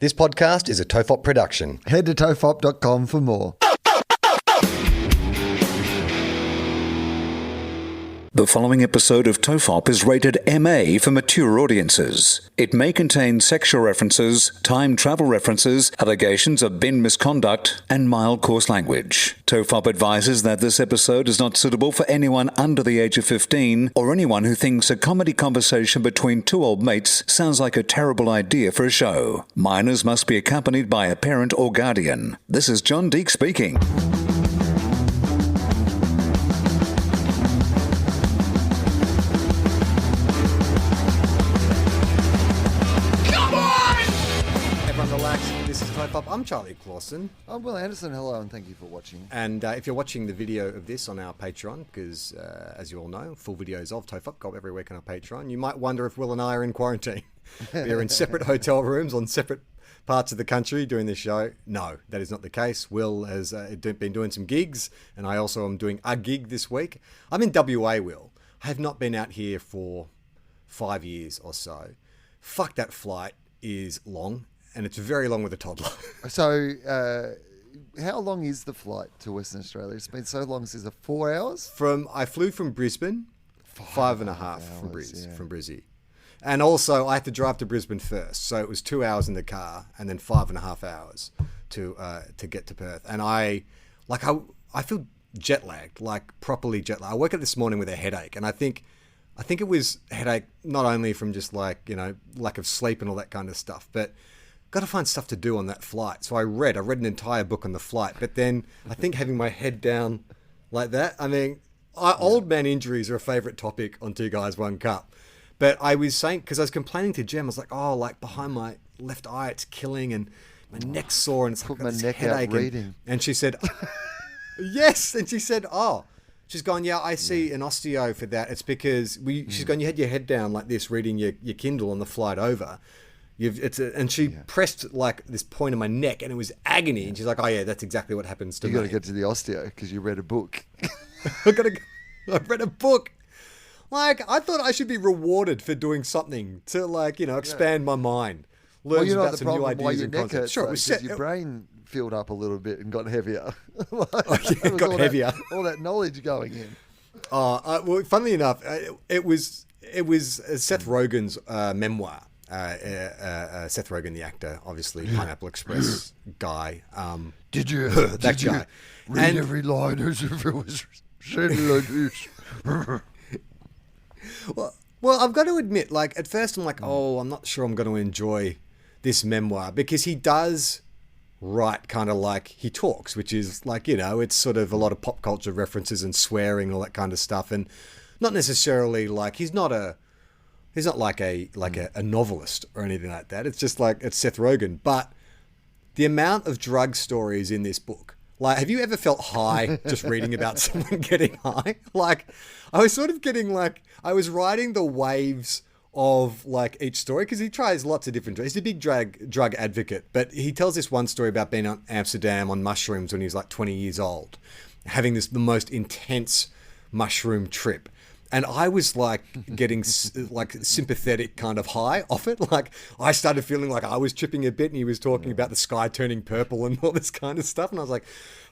This podcast is a TOFOP production. Head to tofop.com for more. The following episode of TOFOP is rated MA for mature audiences. It may contain sexual references, time travel references, allegations of bin misconduct, and mild coarse language. TOFOP advises that this episode is not suitable for anyone under the age of 15 or anyone who thinks a comedy conversation between two old mates sounds like a terrible idea for a show. Minors must be accompanied by a parent or guardian. This is John Deek speaking. I'm Charlie Clausen. I'm Will Anderson. Hello, and thank you for watching. And if you're watching the video of this on our Patreon, because as you all know, full videos of TOFOP go up every week on our Patreon, you might wonder if Will and I are in quarantine. We are in separate hotel rooms on separate parts of the country doing this show. No, that is not the case. Will has been doing some gigs, and I also am doing a gig this week. I'm in WA, Will. I have not been out here for 5 years or so. Fuck, that flight is long. And it's very long with a toddler. So, how long is the flight to Western Australia? It's been so long since 4 hours? I flew from Brisbane, 5.5 hours, from Brizzy. And also, I had to drive to Brisbane first. So it was 2 hours in the car and then 5.5 hours to get to Perth. And I feel jet lagged, like properly jet lagged. I woke up this morning with a headache, and I think it was a headache not only from just lack of sleep and all that kind of stuff, but got to find stuff to do on that flight. So I read an entire book on the flight, but then I think having my head down like that, old man injuries are a favourite topic on Two Guys, One Cup. But I was saying, because I was complaining to Jem, I was like, behind my left eye, it's killing, and my neck's sore, and it's put like my this neck headache. out reading. And she said, yes. And she said, she's gone, yeah, I see an osteo for that. It's because she's gone, you had your head down like this, reading your Kindle on the flight over. And she pressed like this point in my neck, and it was agony. And she's like, "Oh yeah, that's exactly what happens to me." You got to get to the osteo because you read a book. I read a book. Like, I thought I should be rewarded for doing something to expand my mind, learn about some new ideas and concepts. Sure, it was your brain filled up a little bit and got heavier. It got heavier. All that knowledge going in. Well, funnily enough, it was Seth Rogen's memoir. Seth Rogen, the actor, obviously, Pineapple Express guy. Did you guy. Read every line as if it was said like this? Well, I've got to admit, at first I'm like, I'm not sure I'm going to enjoy this memoir, because he does write kind of like he talks, which is it's sort of a lot of pop culture references and swearing and all that kind of stuff, and not necessarily he's not like a novelist or anything like that. It's just it's Seth Rogen. But the amount of drug stories in this book, have you ever felt high just reading about someone getting high? I was sort of getting I was riding the waves of each story, because he tries lots of different drugs. He's a big drug advocate, but he tells this one story about being in Amsterdam on mushrooms when he was 20 years old, having the most intense mushroom trip. And I was getting sympathetic kind of high off it. I started feeling like I was tripping a bit, and he was talking about the sky turning purple and all this kind of stuff. And I was like,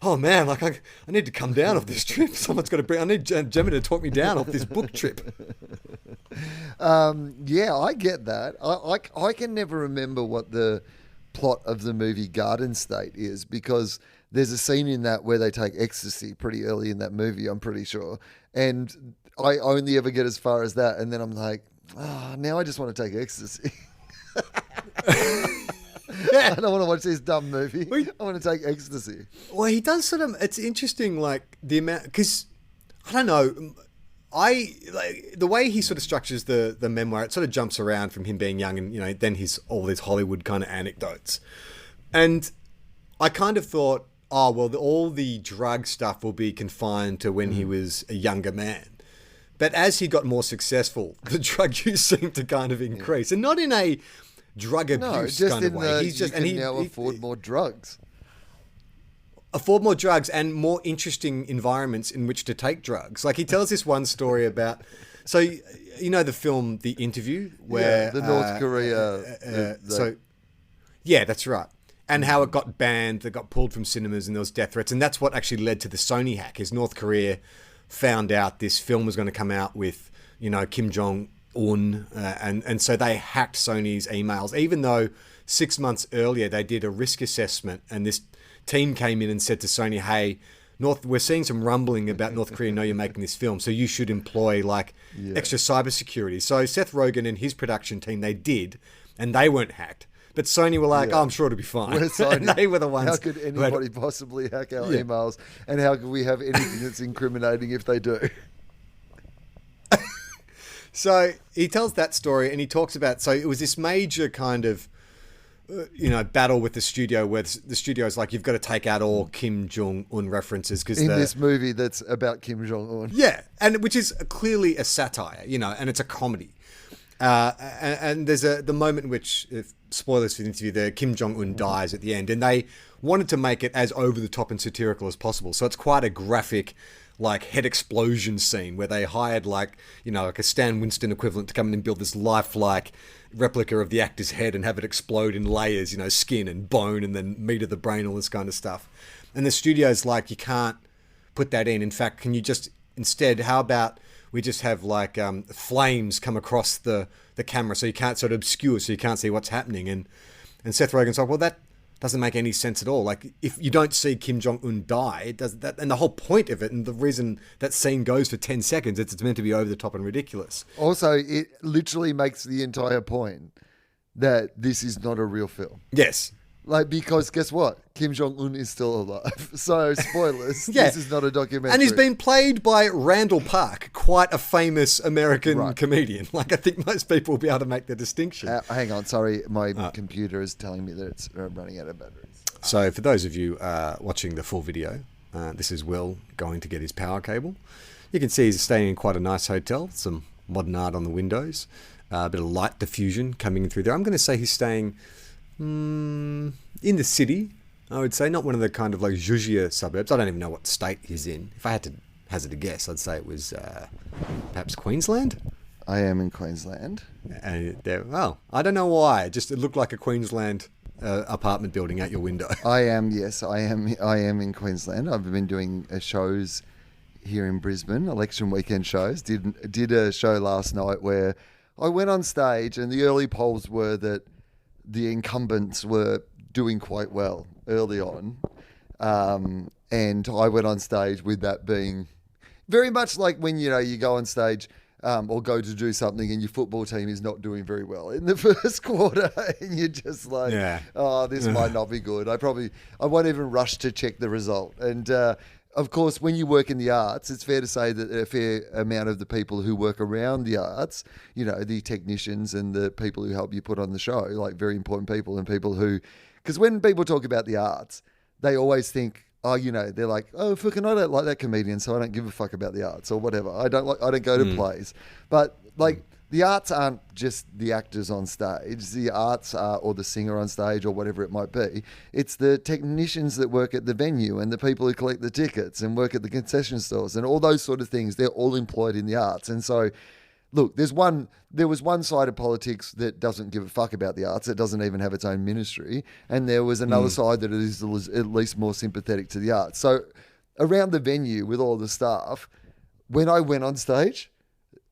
oh man, I need to come down off this trip. I need Gemma to talk me down off this book trip. Yeah, I get that. I can never remember what the plot of the movie Garden State is, because there's a scene in that where they take ecstasy pretty early in that movie, I'm pretty sure. And I only ever get as far as that, and then I'm like, now I just want to take ecstasy. I don't want to watch this dumb movie. I want to take ecstasy. Well, he does sort of, it's interesting, the amount, because, I don't know, the way he sort of structures the memoir, it sort of jumps around from him being young and, then all these Hollywood kind of anecdotes. And I kind of thought, all the drug stuff will be confined to when he was a younger man. But as he got more successful, the drug use seemed to kind of increase, and not in a drug abuse kind of way. He's just now afford more drugs. Afford more drugs and more interesting environments in which to take drugs. He tells this one story about. So the film The Interview, where the North Korea. Yeah, that's right. And how it got banned, it got pulled from cinemas, and there was death threats. And that's what actually led to the Sony hack, is North Korea found out this film was going to come out with, Kim Jong-un. And so they hacked Sony's emails, even though 6 months earlier they did a risk assessment, and this team came in and said to Sony, hey, we're seeing some rumbling about North Korea know you're making this film, so you should employ extra cybersecurity. So Seth Rogen and his production team, they did, and they weren't hacked. But Sony were like, I'm sure it'll be fine. And they were the ones. How could anybody possibly hack our emails? And how could we have anything that's incriminating if they do? So he tells that story, and he talks about, so it was this major kind of, battle with the studio, where the studio's like, you've got to take out all Kim Jong-un references. In this movie that's about Kim Jong-un. Yeah, and which is clearly a satire, and it's a comedy. And there's the moment in which, spoilers for the interview, the Kim Jong-un dies at the end, and they wanted to make it as over the top and satirical as possible. So it's quite a graphic, head explosion scene where they hired a Stan Winston equivalent to come in and build this lifelike replica of the actor's head and have it explode in layers, skin and bone and then meat of the brain, all this kind of stuff. And the studio's like, you can't put that in. In fact, can you just instead, how about we just have flames come across the camera so you can't sort of obscure, so you can't see what's happening. And Seth Rogen's like, well, that doesn't make any sense at all. If you don't see Kim Jong-un die, it does that, and the whole point of it, and the reason that scene goes for 10 seconds, it's meant to be over the top and ridiculous. Also, it literally makes the entire point that this is not a real film. Yes. Because guess what? Kim Jong-un is still alive. So, spoilers, yeah. This is not a documentary. And he's been played by Randall Park, quite a famous American comedian. I think most people will be able to make the distinction. Hang on, sorry. My computer is telling me that it's running out of batteries. So, for those of you watching the full video, this is Will going to get his power cable. You can see he's staying in quite a nice hotel, some modern art on the windows, a bit of light diffusion coming in through there. I'm going to say he's staying in the city, I would say, not one of the kind of Zhuzhia suburbs. I don't even know what state he's in. If I had to hazard a guess, I'd say it was perhaps Queensland. I am in Queensland. And I don't know why. It looked like a Queensland apartment building out your window. I am in Queensland. I've been doing shows here in Brisbane, election weekend shows. Did a show last night where I went on stage, and the early polls were that the incumbents were doing quite well early on. And I went on stage with that being very much like when, you go on stage or go to do something and your football team is not doing very well in the first quarter, and you're just like, this might not be good. I won't even rush to check the result. And of course, when you work in the arts, it's fair to say that a fair amount of the people who work around the arts, the technicians and the people who help you put on the show, very important people, and people who, because when people talk about the arts, they always think, they're like, fucking, I don't like that comedian, so I don't give a fuck about the arts or whatever. I don't go to plays. But the arts aren't just the actors on stage. The arts are, or the singer on stage, or whatever it might be. It's the technicians that work at the venue and the people who collect the tickets and work at the concession stores and all those sort of things. They're all employed in the arts. And so, look, there was one side of politics that doesn't give a fuck about the arts. It doesn't even have its own ministry. And there was another side that is at least more sympathetic to the arts. So around the venue with all the staff, when I went on stage,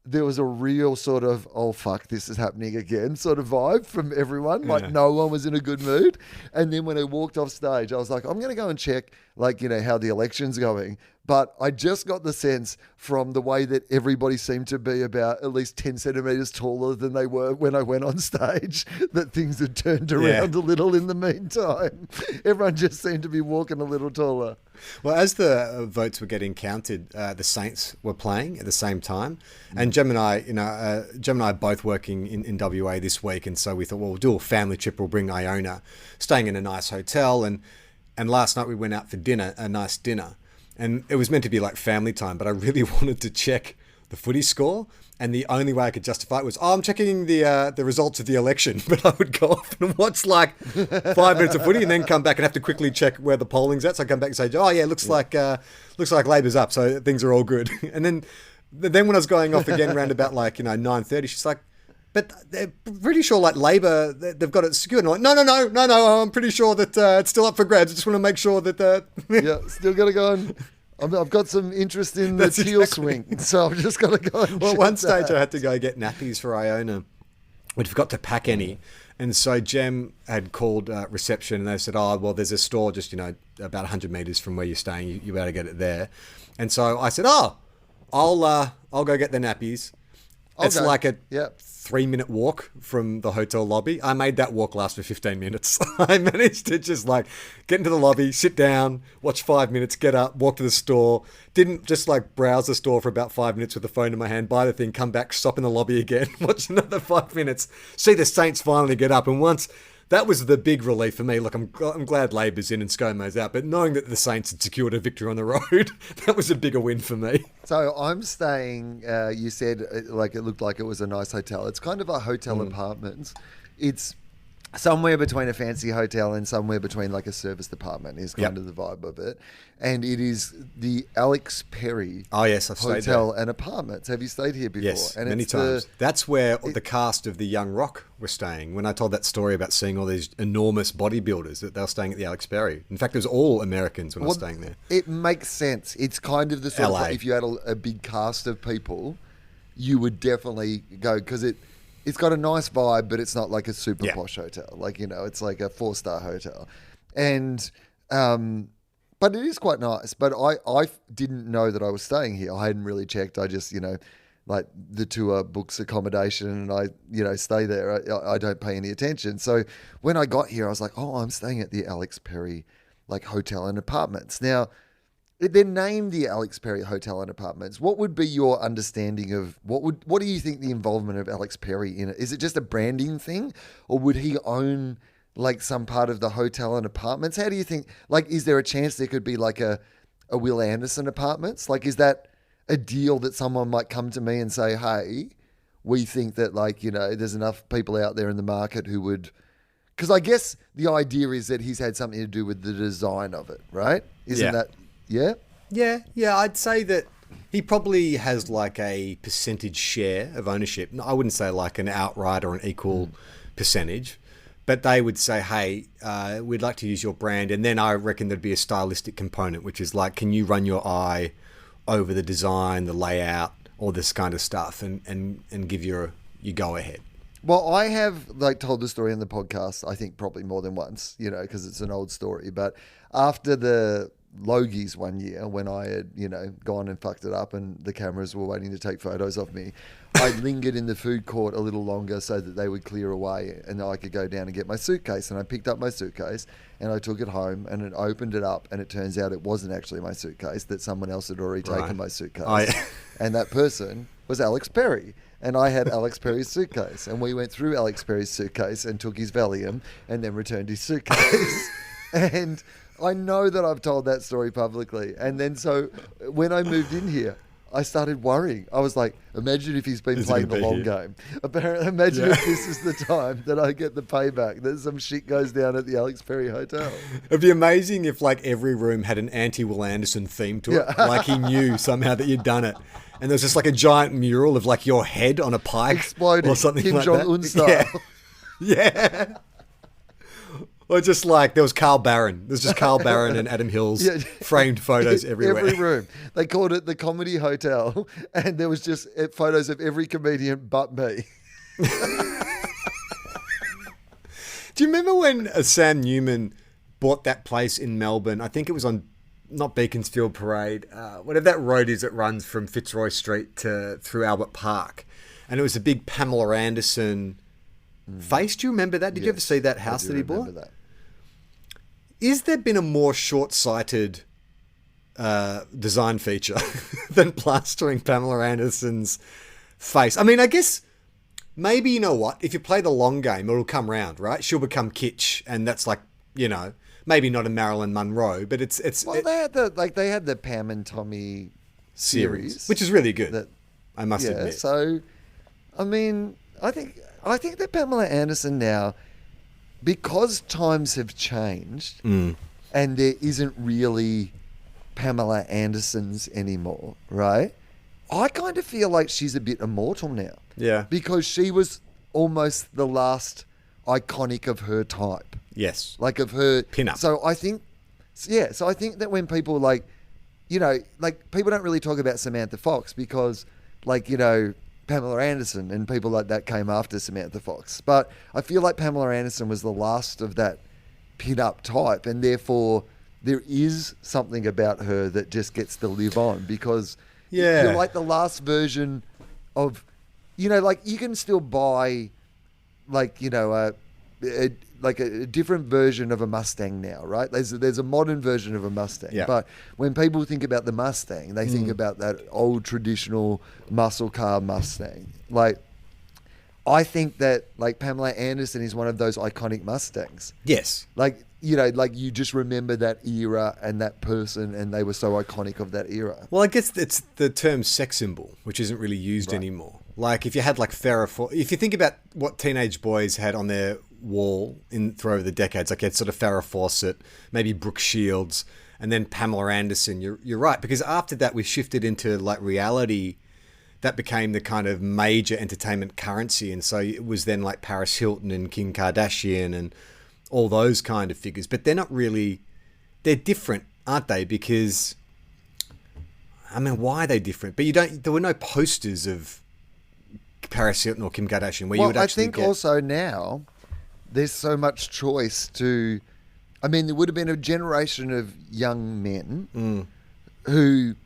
there was a real sort of, oh, fuck, this is happening again sort of vibe from everyone. No one was in a good mood. And then when I walked off stage, I was like, I'm going to go and check, how the election's going. But I just got the sense from the way that everybody seemed to be about at least 10 centimetres taller than they were when I went on stage, that things had turned around a little in the meantime. Everyone just seemed to be walking a little taller. Well, as the votes were getting counted, the Saints were playing at the same time. And Jem and I, Jem and I are both working in WA this week. And so we thought, well, we'll do a family trip. We'll bring Iona, staying in a nice hotel. And last night we went out for dinner, a nice dinner. And it was meant to be family time, but I really wanted to check the footy score. And the only way I could justify it was, I'm checking the results of the election. But I would go off and watch 5 minutes of footy and then come back and have to quickly check where the polling's at. So I come back and say, looks like Labor's up, so things are all good. And then when I was going off again around about 9:30, she's like, But they're pretty sure, like, Labor, they've got it secured. And I'm like, no, I'm pretty sure that it's still up for grabs. I just want to make sure that... Yeah, still got to go on. I've got some interest in the teal swing, so I've just got to go and Well, check one stage that. I had to go get nappies for Iona. We'd forgot to pack any. And so Jem had called reception and they said, oh, well, there's a store just, about 100 metres from where you're staying. You better get it there. And so I said, oh, I'll go get the nappies. It's Okay. like a Yep. 3-minute walk from the hotel lobby. I made that walk last for 15 minutes. I managed to just like get into the lobby, sit down, watch 5 minutes, get up, walk to the store. Didn't just like browse the store for about 5 minutes with the phone in my hand, buy the thing, come back, stop in the lobby again, watch another 5 minutes, see the Saints finally get up. And once that was the big relief for me. Look, I'm glad Labor's in and ScoMo's out, but knowing that the Saints had secured a victory on the road, that was a bigger win for me. So I'm staying, you said like it looked like it was a nice hotel. It's kind of a hotel apartment. It's somewhere between a fancy hotel and somewhere between like a service apartment is kind of the vibe of it. And it is the Alex Perry Oh, yes, I've stayed Hotel and Apartments. Have you stayed here before? Yes, and many it's times. That's where the cast of the Young Rock were staying. When I told that story about seeing all these enormous bodybuilders, that they were staying at the Alex Perry. In fact, it was all Americans when I was staying there. It makes sense. It's kind of the sort LA. of, if you had a big cast of people, you would definitely go, because it's got a nice vibe, but it's not like a super posh hotel. Like, it's like a 4-star hotel. And, but it is quite nice. But I didn't know that I was staying here. I hadn't really checked. I just, like the tour books accommodation and I, stay there. I don't pay any attention. So when I got here, I was like, oh, I'm staying at the Alex Perry, like, hotel and apartments. Now, they're named the Alex Perry Hotel and Apartments. What would be your understanding of what do you think the involvement of Alex Perry in it? Is it just a branding thing, or would he own like some part of the hotel and apartments? How do you think? Like, is there a chance there could be like a Will Anderson Apartments? Like, is that a deal that someone might come to me and say, hey, we think that like there's enough people out there in the market who would. Because I guess the idea is that he's had something to do with the design of it, right? Isn't that? Yeah? Yeah, I'd say that he probably has like a percentage share of ownership. I wouldn't say like an outright or an equal percentage, but they would say, hey, we'd like to use your brand. And then I reckon there'd be a stylistic component, which is like, can you run your eye over the design, the layout, all this kind of stuff and give your go ahead. Well, I have like told the story on the podcast, I think probably more than once, because it's an old story. But after the Logies one year, when I had, gone and fucked it up and the cameras were waiting to take photos of me, I lingered in the food court a little longer so that they would clear away and I could go down and get my suitcase. And I picked up my suitcase and I took it home and it opened it up and it turns out it wasn't actually my suitcase, that someone else had already taken my suitcase. And that person was Alex Perry. And I had Alex Perry's suitcase. And we went through Alex Perry's suitcase and took his Valium and then returned his suitcase. And I know that I've told that story publicly. And then so when I moved in here, I started worrying. I was like, imagine if he's been playing the long game. Apparently, imagine if this is the time that I get the payback, that some shit goes down at the Alex Perry Hotel. It'd be amazing if like every room had an anti-Will Anderson theme to it. Like he knew somehow that you'd done it. And there was just like a giant mural of like your head on a pike Exploding. or something Kim like Jong-un that. style. Yeah. Or just like there was Carl Barron. There's just Carl Barron and Adam Hill's framed photos everywhere. Every room. They called it the Comedy Hotel, and there was just photos of every comedian but me. Do you remember when Sam Newman bought that place in Melbourne? I think it was on, not Beaconsfield Parade, whatever that road is that runs from Fitzroy Street through Albert Park. And it was a big Pamela Anderson face. Do you remember that? Did you ever see that house that he bought? That. Is there been a more short-sighted design feature than plastering Pamela Anderson's face? I mean, I guess maybe, you know what? If you play the long game, it'll come round, right? She'll become kitsch, and that's like, maybe not a Marilyn Monroe, but it's. Well, they had the Pam and Tommy series, which is really good. I must admit. So, I mean, I think that Pamela Anderson now, because times have changed and there isn't really Pamela Andersons anymore, right? I kind of feel like she's a bit immortal now. Yeah. Because she was almost the last iconic of her type. Yes. Like of her Pin-up. So I think that when people like, like people don't really talk about Samantha Fox because like, Pamela Anderson and people like that came after Samantha Fox. But I feel like Pamela Anderson was the last of that pin-up type, and therefore there is something about her that just gets to live on because you're like the last version of, like you can still buy like, a different version of a Mustang now, right? There's a modern version of a Mustang. Yeah. But when people think about the Mustang, they think about that old traditional muscle car Mustang. Like, I think that like Pamela Anderson is one of those iconic Mustangs. Yes. Like, like you just remember that era and that person, and they were so iconic of that era. Well, I guess it's the term sex symbol, which isn't really used anymore. Like if you had like if you think about what teenage boys had on their wall through the decades, like you had sort of Farrah Fawcett, maybe Brooke Shields, and then Pamela Anderson. You're right, because after that we shifted into like reality. That became the kind of major entertainment currency, and so it was then like Paris Hilton and Kim Kardashian and all those kind of figures. But they're not really, they're different, aren't they? Because I mean, why are they different? But there were no posters of Paris Hilton or Kim Kardashian where you would actually I think also now there's so much choice to. I mean, there would have been a generation of young men who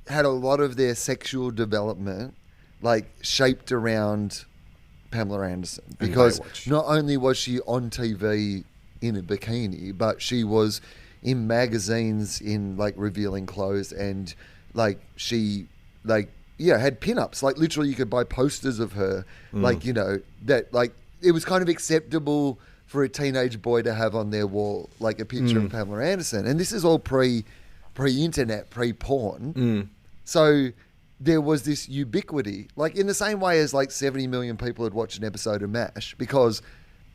had a lot of their sexual development like shaped around Pamela Anderson, because not only was she on TV in a bikini, but she was in magazines in like revealing clothes, and like she like had pinups. Like literally, you could buy posters of her. Like that like it was kind of acceptable for a teenage boy to have on their wall like a picture of Pamela Anderson, and this is all pre-internet, pre-porn. So there was this ubiquity, like in the same way as like 70 million people had watched an episode of MASH because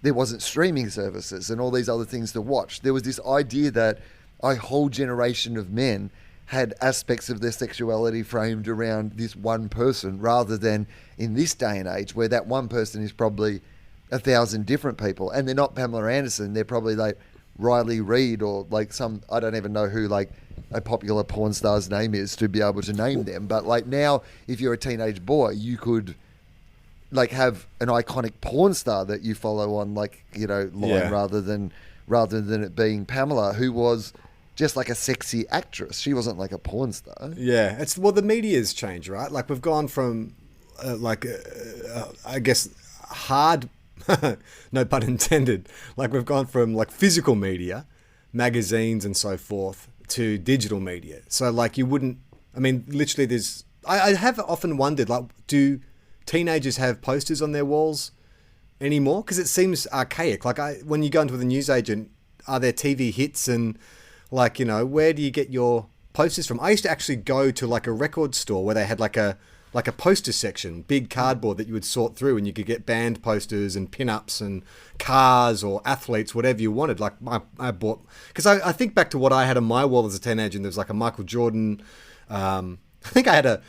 there wasn't streaming services and all these other things to watch. There was this idea that a whole generation of men had aspects of their sexuality framed around this one person, rather than in this day and age where that one person is probably 1,000 different people, and they're not Pamela Anderson. They're probably like Riley Reid or like some, I don't even know who like a popular porn star's name is to be able to name them. But like now, if you're a teenage boy, you could like have an iconic porn star that you follow on like, line rather than it being Pamela, who was just like a sexy actress. She wasn't like a porn star. Yeah. The media's changed, right? Like we've gone from I guess hard, no pun intended. Like we've gone from like physical media, magazines and so forth, to digital media. So like literally I have often wondered, like, do teenagers have posters on their walls anymore? Because it seems archaic. Like when you go into the newsagent, are there TV hits and like, where do you get your posters from? I used to actually go to like a record store where they had like a poster section, big cardboard that you would sort through, and you could get band posters and pin-ups and cars or athletes, whatever you wanted. Like I bought, because I think back to what I had on my wall as a teenager, and there was like a Michael Jordan. I think I had a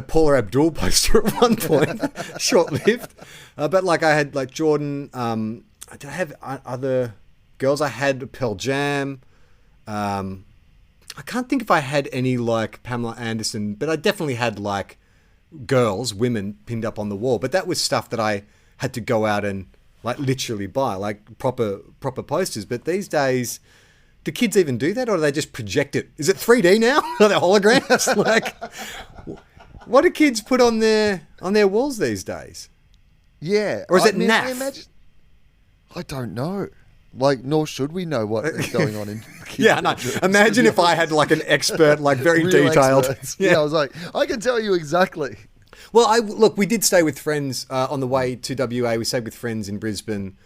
Paula Abdul poster at one point, short-lived. But like I had like Jordan. Did I have other girls? I had Pearl Jam. I can't think if I had any like Pamela Anderson, but I definitely had like women pinned up on the wall. But that was stuff that I had to go out and like literally buy, like proper posters. But these days, do kids even do that, or do they just project it? Is it 3D now? Are they holograms? Like, what do kids put on their walls these days? Yeah, or is it naff? I don't know. Like, nor should we know what is going on in kids' yeah, no. Imagine if I had like an expert, like very detailed. Yeah, I was like, I can tell you exactly. Well, we did stay with friends on the way to WA. We stayed with friends in Brisbane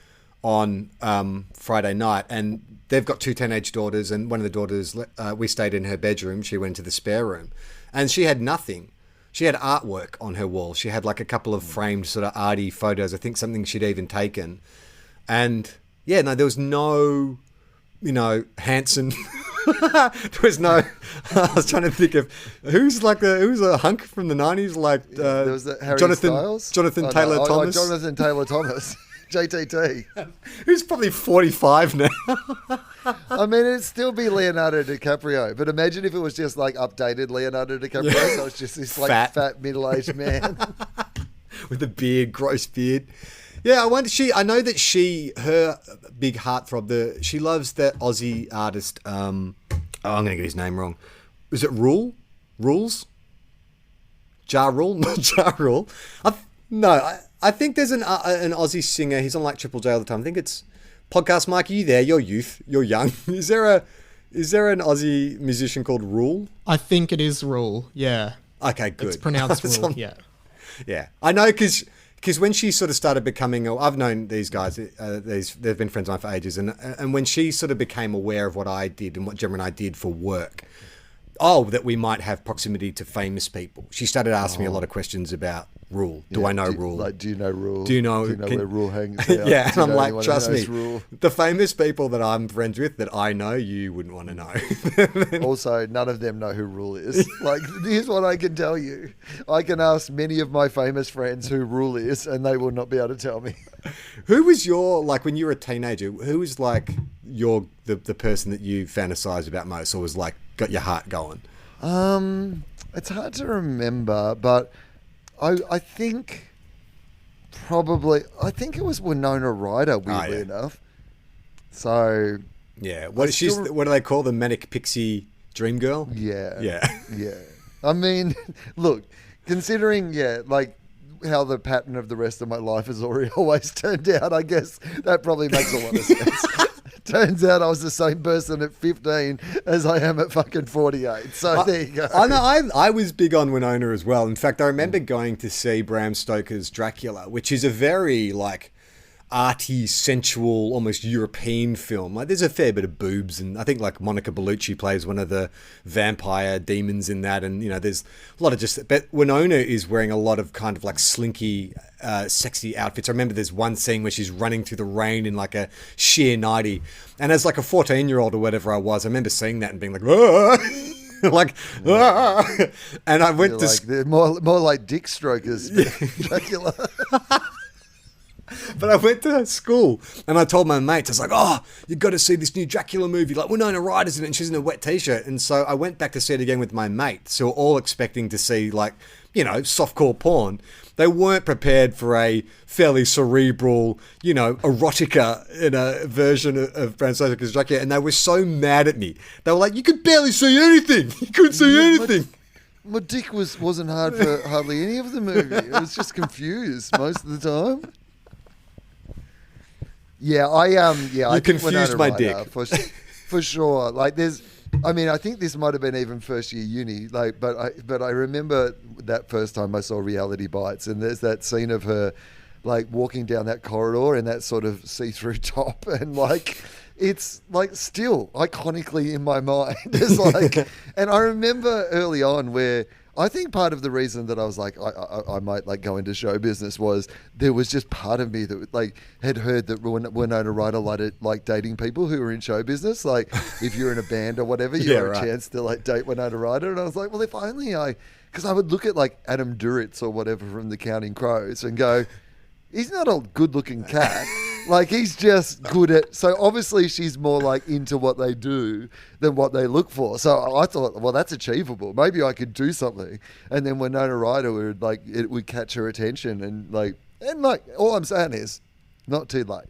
on Friday night, and they've got 2 teenage daughters, and one of the daughters, we stayed in her bedroom. She went to the spare room, and she had nothing. She had artwork on her wall. She had like a couple of framed sort of arty photos. I think something she'd even taken, and yeah, no, there was no, Hanson There was no. I was trying to think of who's a hunk from the 90s, like There was the Harry Jonathan Styles? Jonathan Oh, no. Taylor Oh, Thomas. Jonathan Taylor Thomas. JTT. Who's probably 45 now. I mean, it'd still be Leonardo DiCaprio, but imagine if it was just like updated Leonardo DiCaprio. Yeah. So it's just this like fat middle-aged man. With a beard, gross beard. Yeah, I wonder. I know that her big heartthrob. She loves that Aussie artist. I'm going to get his name wrong. Is it Rules? Ja Rule? Not Ja Rule. I think there's an Aussie singer. He's on like Triple J all the time. I think it's Podcast Mike. Are you there? You're youth. You're young. Is there an Aussie musician called Rule? I think it is Rule. Yeah. Okay, good. It's pronounced Rule. Yeah. Yeah, I know because when she sort of started becoming, I've known these guys, they've been friends of mine for ages, and when she sort of became aware of what I did and what Gemma and I did for work, that we might have proximity to famous people, she started asking me a lot of questions about Rule. Do I know Rule? Like, do you know Rule? Do you know where Rule hangs out? Yeah, and I'm know like, anyone who trust me, knows Rule? the famous people that I'm friends with that I know, you wouldn't want to know. Also, none of them know who Rule is. Like, here's what I can tell you. I can ask many of my famous friends who Rule is, and they will not be able to tell me. Who was like, when you were a teenager, who was like the person that you fantasized about most, or was like, got your heart going? It's hard to remember, but I think it was Winona Ryder, weirdly enough. So yeah, what do they call the manic pixie dream girl? Yeah. I mean, look, considering like how the pattern of the rest of my life has always turned out, I guess that probably makes a lot of sense. Turns out I was the same person at 15 as I am at fucking 48. So there you go. I know. I was big on Winona as well. In fact, I remember going to see Bram Stoker's Dracula, which is a very like arty, sensual, almost European film. Like, there's a fair bit of boobs, and I think like Monica Bellucci plays one of the vampire demons in that, and there's a lot of but Winona is wearing a lot of kind of like slinky, sexy outfits. I remember there's one scene where she's running through the rain in like a sheer nightie, and as like a 14-year-old or whatever I remember seeing that and being like, and I went to more like dick strokers, Dracula. But I went to school and I told my mates, I was like, oh, you've got to see this new Dracula movie. Like, Winona Ryder's in it and she's in a wet t-shirt. And so I went back to see it again with my mates, who were all expecting to see like, softcore porn. They weren't prepared for a fairly cerebral, erotica in a version of Bram Stoker's Dracula. And they were so mad at me. They were like, you could barely see anything. You couldn't see anything. My dick wasn't hard for hardly any of the movie. It was just confused most of the time. Yeah, I confused my dick for sure. Like, I think this might have been even first year uni. Like, but I remember that first time I saw Reality Bites, and there's that scene of her, like, walking down that corridor in that sort of see-through top, and like, it's like still iconically in my mind. It's like, and I remember early on where. I think part of the reason that I was like, I might like go into show business was there was just part of me that like had heard that Winona Ryder like dating people who were in show business. Like, if you're in a band or whatever, you have a chance to like date Winona Ryder. And I was like, well, if only because I would look at like Adam Duritz or whatever from The Counting Crows and go, he's not a good looking cat. Like, he's just good at... So, obviously, she's more, like, into what they do than what they look for. So, I thought, well, that's achievable. Maybe I could do something. And then Winona Ryder would, like, it would catch her attention. And, all I'm saying is, not too late.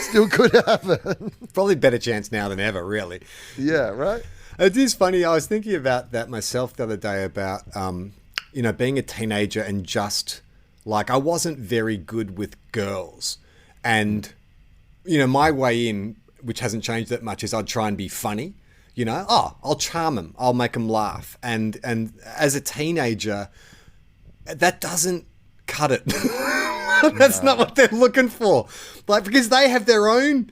Still could happen. Probably better chance now than ever, really. Yeah, right? It is funny. I was thinking about that myself the other day about, being a teenager and just, like, I wasn't very good with girls. And, my way in, which hasn't changed that much, is I'd try and be funny. I'll charm them. I'll make them laugh. And as a teenager, that doesn't cut it. That's not what they're looking for. Like, because they have their own,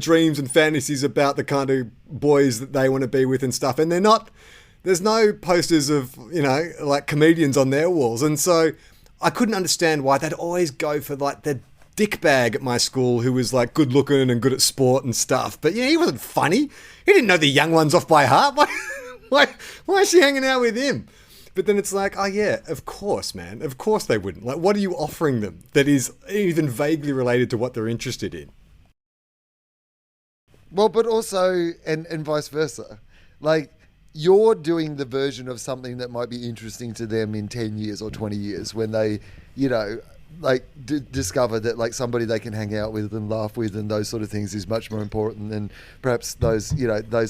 dreams and fantasies about the kind of boys that they want to be with and stuff. And there's no posters of, like comedians on their walls. And so I couldn't understand why they'd always go for like the dickbag at my school who was like good looking and good at sport and stuff. But he wasn't funny. He didn't know the young ones off by heart. Why is she hanging out with him? But then it's like, oh yeah, of course, man. Of course they wouldn't. Like, what are you offering them that is even vaguely related to what they're interested in? Well, but also, and vice versa. Like, you're doing the version of something that might be interesting to them in 10 years or 20 years when they, discover that like somebody they can hang out with and laugh with and those sort of things is much more important than perhaps those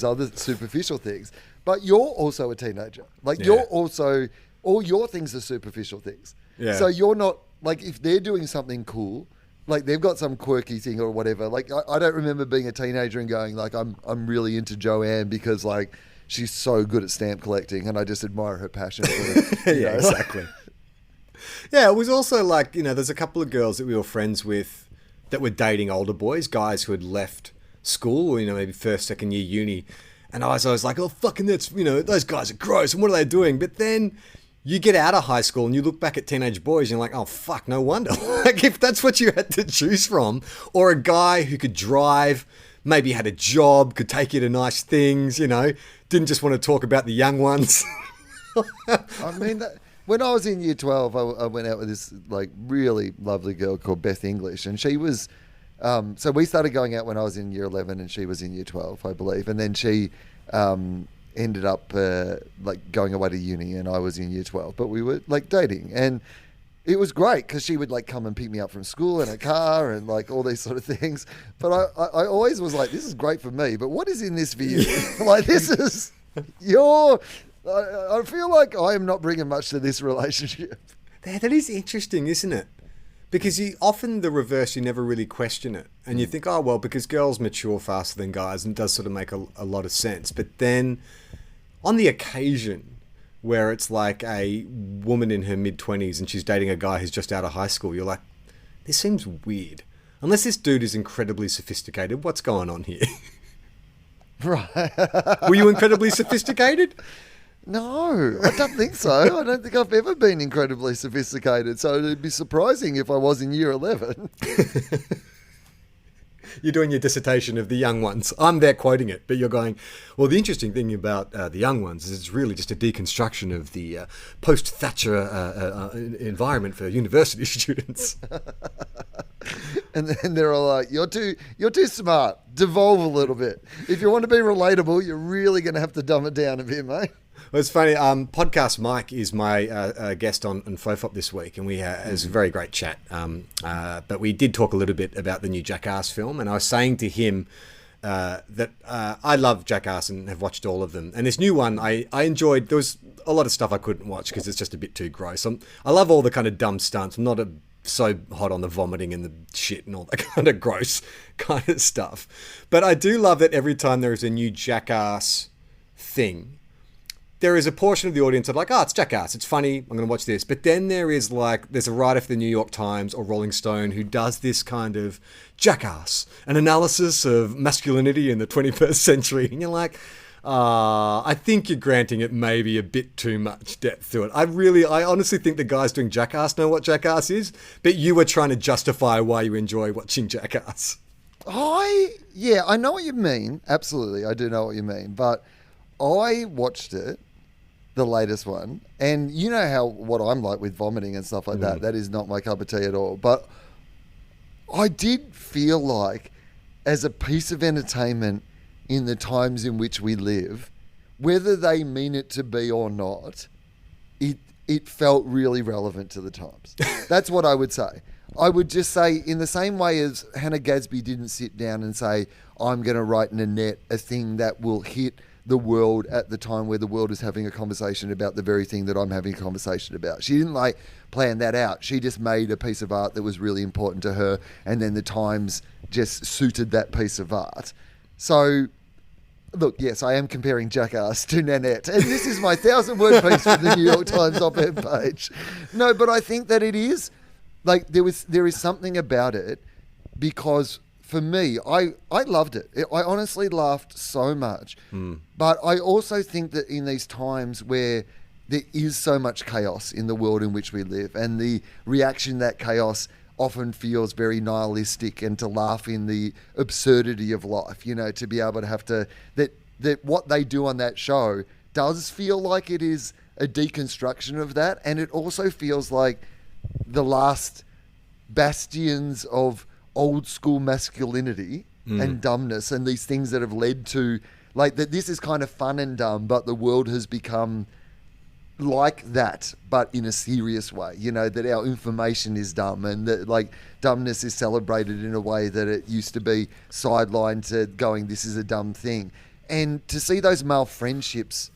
other superficial things. But you're also a teenager. Like you're also, all your things are superficial things. Yeah. So you're not, like if they're doing something cool, like they've got some quirky thing or whatever. Like I don't remember being a teenager and going like, I'm really into Joanne because like she's so good at stamp collecting and I just admire her passion for it. Yeah, exactly. Yeah, it was also like, there's a couple of girls that we were friends with that were dating older boys, guys who had left school, maybe first, second year uni. And I was always like, oh, fucking that's, those guys are gross. And what are they doing? But then you get out of high school and you look back at teenage boys and you're like, oh, fuck, no wonder. Like if that's what you had to choose from, or a guy who could drive, maybe had a job, could take you to nice things, didn't just want to talk about the young ones. I mean, when I was in year 12, I went out with this like really lovely girl called Beth English, and she was, so we started going out when I was in year 11 and she was in year 12, I believe. And then she ended up like going away to uni and I was in year 12, but we were like dating. And it was great because she would like come and pick me up from school in a car and like all these sort of things. But I always was like, this is great for me, but what is in this for you? Like this is I feel like I am not bringing much to this relationship. That is interesting, isn't it? Because often the reverse, you never really question it. And you think, oh, well, because girls mature faster than guys, and it does sort of make a lot of sense. But then on the occasion where it's like a woman in her mid-20s and she's dating a guy who's just out of high school, you're like, this seems weird. Unless this dude is incredibly sophisticated, what's going on here? Right. Were you incredibly sophisticated? No, I don't think so. I don't think I've ever been incredibly sophisticated. So it'd be surprising if I was in year 11. You're doing your dissertation of the young ones. I'm there quoting it, but you're going, well, the interesting thing about the young ones is it's really just a deconstruction of the post-Thatcher environment for university students. And then they're all like, you're too smart. Devolve a little bit. If you want to be relatable, you're really going to have to dumb it down a bit, mate. Well, it's funny. Podcast Mike is my guest on TOFOP this week, and it was a very great chat. But we did talk a little bit about the new Jackass film, and I was saying to him that I love Jackass and have watched all of them. And this new one, I enjoyed. There was a lot of stuff I couldn't watch because it's just a bit too gross. I love all the kind of dumb stunts. I'm not so hot on the vomiting and the shit and all that kind of gross kind of stuff. But I do love that every time there is a new Jackass thing, there is a portion of the audience that are like, oh, it's Jackass, it's funny, I'm going to watch this. But then there's a writer for the New York Times or Rolling Stone who does this kind of Jackass, an analysis of masculinity in the 21st century. And you're like, I think you're granting it maybe a bit too much depth to it. I honestly think the guys doing Jackass know what Jackass is, but you were trying to justify why you enjoy watching Jackass. I know what you mean. Absolutely, I do know what you mean. But I watched it, the latest one, and you know what I'm like with vomiting and stuff like that. That is not my cup of tea at all. But I did feel like, as a piece of entertainment in the times in which we live, whether they mean it to be or not, it felt really relevant to the times. That's what I would say. I would just say, in the same way as Hannah Gadsby didn't sit down and say, I'm going to write in a net a thing that will hit the world at the time where the world is having a conversation about the very thing that I'm having a conversation about. She didn't plan that out. She just made a piece of art that was really important to her, and then the Times just suited that piece of art. So, look, yes, I am comparing Jackass to Nanette, and this is my 1,000-word piece from the New York Times op-ed page. No, but I think that it is, like, there is something about it, because for me, I loved it. I honestly laughed so much. But I also think that in these times where there is so much chaos in the world in which we live, and the reaction that chaos often feels very nihilistic, and to laugh in the absurdity of life, you know, to be able to have to, that what they do on that show does feel like it is a deconstruction of that. And it also feels like the last bastions of old school masculinity and dumbness, and these things that have led to, like, that this is kind of fun and dumb, but the world has become like that, but in a serious way, you know, that our information is dumb, and that, like, dumbness is celebrated in a way that it used to be sidelined to going, this is a dumb thing. And to see those male friendships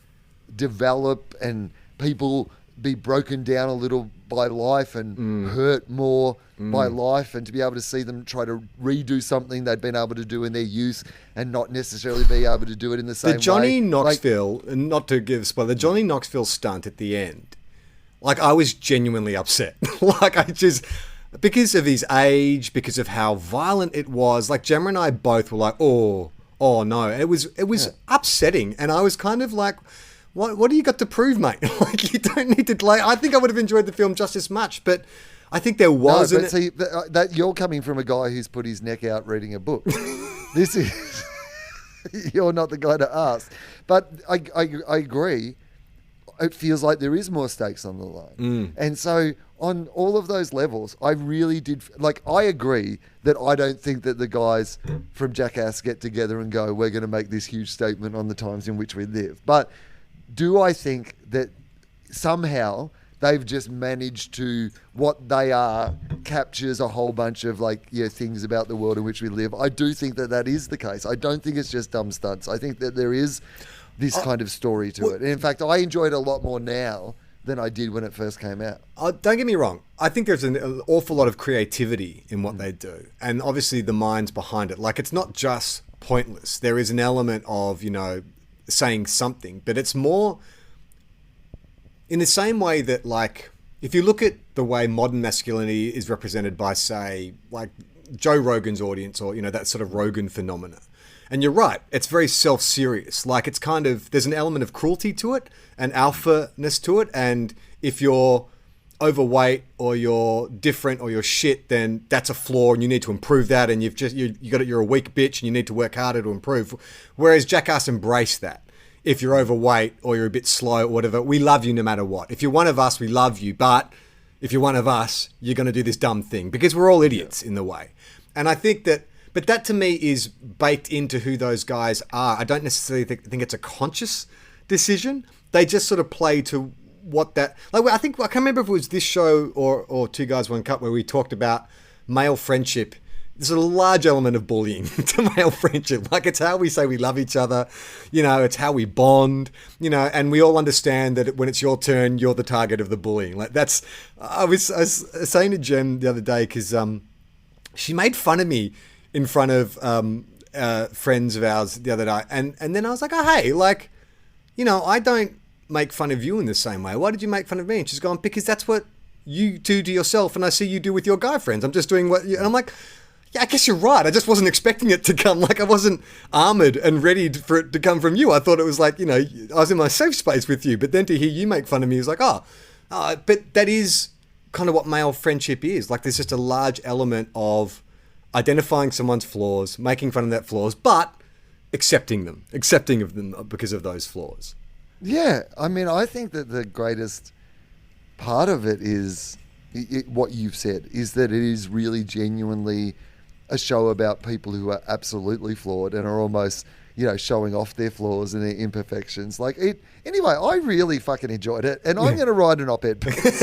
develop and people be broken down a little by life and hurt more by life, and to be able to see them try to redo something they'd been able to do in their youth and not necessarily be able to do it in the same way. The Johnny Knoxville, and not to give spoiler, the Johnny Knoxville stunt at the end, like, I was genuinely upset. Like, I just, because of his age, because of how violent it was, like, Gemma and I both were like, oh no. And it was upsetting. And I was kind of like, what do you got to prove, mate? Like, you don't need to, like, I think I would have enjoyed the film just as much, but I think there was... No, but see, that you're coming from a guy who's put his neck out reading a book. This is... You're not the guy to ask. But I agree. It feels like there is more stakes on the line. And so on all of those levels, I really did... Like, I agree that I don't think that the guys from Jackass get together and go, we're going to make this huge statement on the times in which we live. But do I think that somehow they've just managed to, what they are captures a whole bunch of, like, things about the world in which we live? I do think that that is the case. I don't think it's just dumb stunts. I think that there is this kind of story to it. And in fact, I enjoy it a lot more now than I did when it first came out. Don't get me wrong. I think there's an awful lot of creativity in what they do. And obviously the minds behind it. Like, it's not just pointless. There is an element of, you know, saying something, but it's more in the same way that, like, if you look at the way modern masculinity is represented by, say, like Joe Rogan's audience, or, you know, that sort of Rogan phenomena. And you're right, it's very self-serious. Like, it's kind of, there's an element of cruelty to it, and alpha-ness to it. And if you're overweight or you're different or you're shit, then that's a flaw and you need to improve that. And you're a weak bitch and you need to work harder to improve. Whereas Jackass embraced that. If you're overweight or you're a bit slow or whatever, we love you no matter what. If you're one of us, we love you. But if you're one of us, you're going to do this dumb thing, because we're all idiots in the way. And I think that, but that to me is baked into who those guys are. I don't necessarily think it's a conscious decision. They just sort of play to what that, like, I can't remember if it was this show or Two Guys, One Cup, where we talked about male friendship. There's a large element of bullying to male friendship. Like, it's how we say we love each other, you know, it's how we bond, you know, and we all understand that when it's your turn, you're the target of the bullying. Like, that's, I was saying to Jen the other day, because she made fun of me in front of friends of ours the other day. And then I was like, oh, hey, like, you know, I don't make fun of you in the same way. Why did you make fun of me? And she's gone, because that's what you do to yourself, and I see you do with your guy friends. I'm just doing what you... And I'm like, yeah, I guess you're right. I just wasn't expecting it to come. Like, I wasn't armored and ready for it to come from you. I thought it was like, you know, I was in my safe space with you. But then to hear you make fun of me is like, but that is kind of what male friendship is. Like, there's just a large element of identifying someone's flaws, making fun of that flaws, but accepting of them because of those flaws. Yeah, I mean, I think that the greatest part of it is what you've said, is that it is really genuinely a show about people who are absolutely flawed and are almost, you know, showing off their flaws and their imperfections. Like, it. Anyway, I really fucking enjoyed it, and I'm going to write an op-ed piece.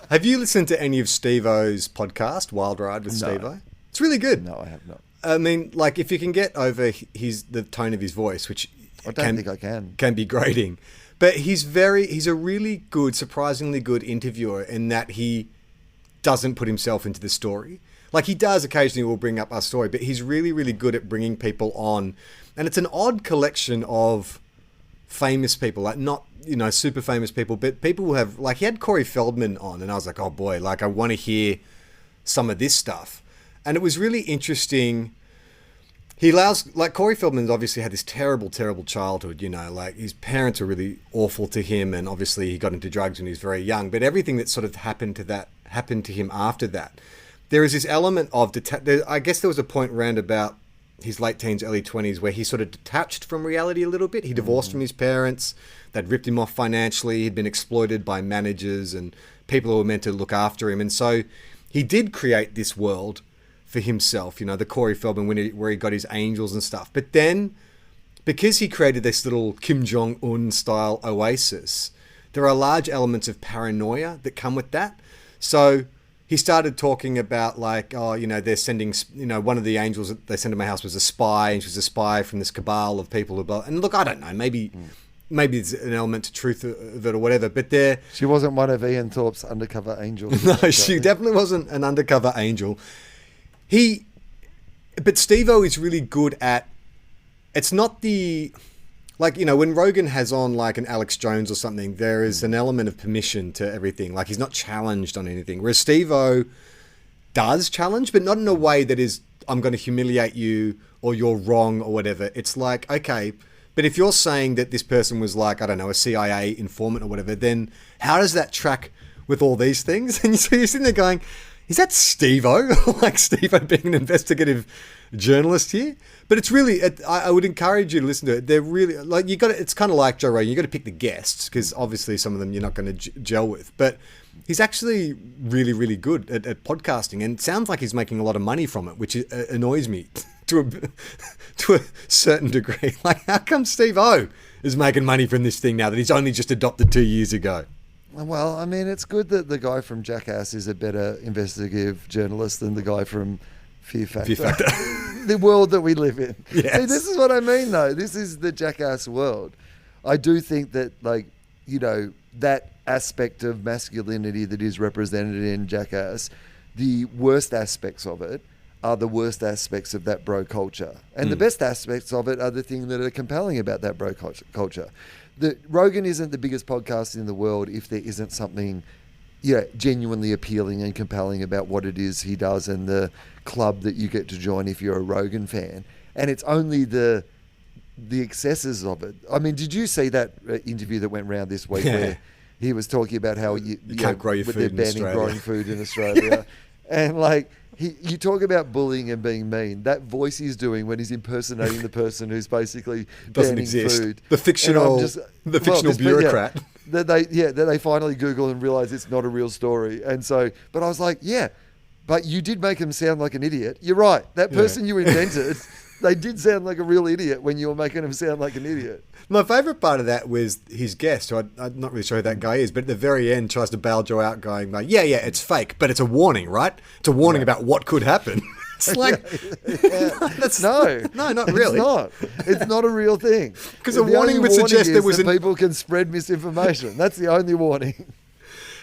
Have you listened to any of Steve-O's podcast, Wild Ride with Steve-O? It's really good. No, I have not. I mean, like, if you can get over the tone of his voice, which I don't think I can be grating, but he's a really good, surprisingly good interviewer in that he doesn't put himself into the story. Like, he does occasionally will bring up our story, but he's really, really good at bringing people on. And it's an odd collection of famous people, like, not, you know, super famous people, but people who have, like, he had Corey Feldman on, and I was like, oh boy, like, I want to hear some of this stuff. And it was really interesting. He allows, like, Corey Feldman's obviously had this terrible, terrible childhood, you know, like, his parents were really awful to him, and obviously he got into drugs when he was very young, but everything that sort of happened happened to him after that. There is this element of I guess there was a point around about his late teens, early 20s, where he sort of detached from reality a little bit. He divorced from his parents. They'd ripped him off financially. He'd been exploited by managers and people who were meant to look after him. And so he did create this world for himself, the Corey Feldman, where he got his angels and stuff. But then, because he created this little Kim Jong-un style oasis, there are large elements of paranoia that come with that. So he started talking about they're sending, one of the angels that they sent to my house was a spy, and she was a spy from this cabal of people and look, I don't know, maybe there's an element to truth of it or whatever, but she wasn't one of Ian Thorpe's undercover angels. No, she definitely wasn't an undercover angel. But Steve-O is really good at, it's not when Rogan has on an Alex Jones or something, there is an element of permission to everything. He's not challenged on anything. Whereas Steve-O does challenge, but not in a way that is, I'm going to humiliate you or you're wrong or whatever. It's okay, but if you're saying that this person was I don't know, a CIA informant or whatever, then how does that track with all these things? And so you're sitting there going, is that Steve-O? Steve-O being an investigative journalist here? But it's really, I would encourage you to listen to it. They're really, it's kind of like Joe Rogan. You got to pick the guests, because obviously some of them you're not going to gel with. But he's actually really, really good at podcasting, and it sounds like he's making a lot of money from it, which annoys me to a certain degree. How come Steve-O is making money from this thing now that he's only just adopted 2 years ago? Well, I mean, it's good that the guy from Jackass is a better investigative journalist than the guy from Fear Factor. The world that we live in. Yes. See, this is what I mean, though. This is the Jackass world. I do think that, that aspect of masculinity that is represented in Jackass, the worst aspects of it are the worst aspects of that bro culture. And the best aspects of it are the things that are compelling about that bro culture. Rogan isn't the biggest podcast in the world if there isn't something genuinely appealing and compelling about what it is he does and the club that you get to join if you're a Rogan fan. And it's only the excesses of it. I mean, did you see that interview that went around this week where he was talking about how you can't grow your food in Australia. They're banning growing food in Australia. And you talk about bullying and being mean. That voice he's doing when he's impersonating the person who's basically doesn't banning exist. food. The fictional bureaucrat. That they finally Google and realize it's not a real story. And so, but I was like, but you did make him sound like an idiot. You're right. That person you invented, they did sound like a real idiot when you were making him sound like an idiot. My favourite part of that was his guest, who I'm not really sure who that guy is, but at the very end tries to bail Joe out going, it's fake, but it's a warning, right? It's a warning about what could happen. It's no, not really. It's not a real thing. Because a warning would suggest there was people can spread misinformation. That's the only warning.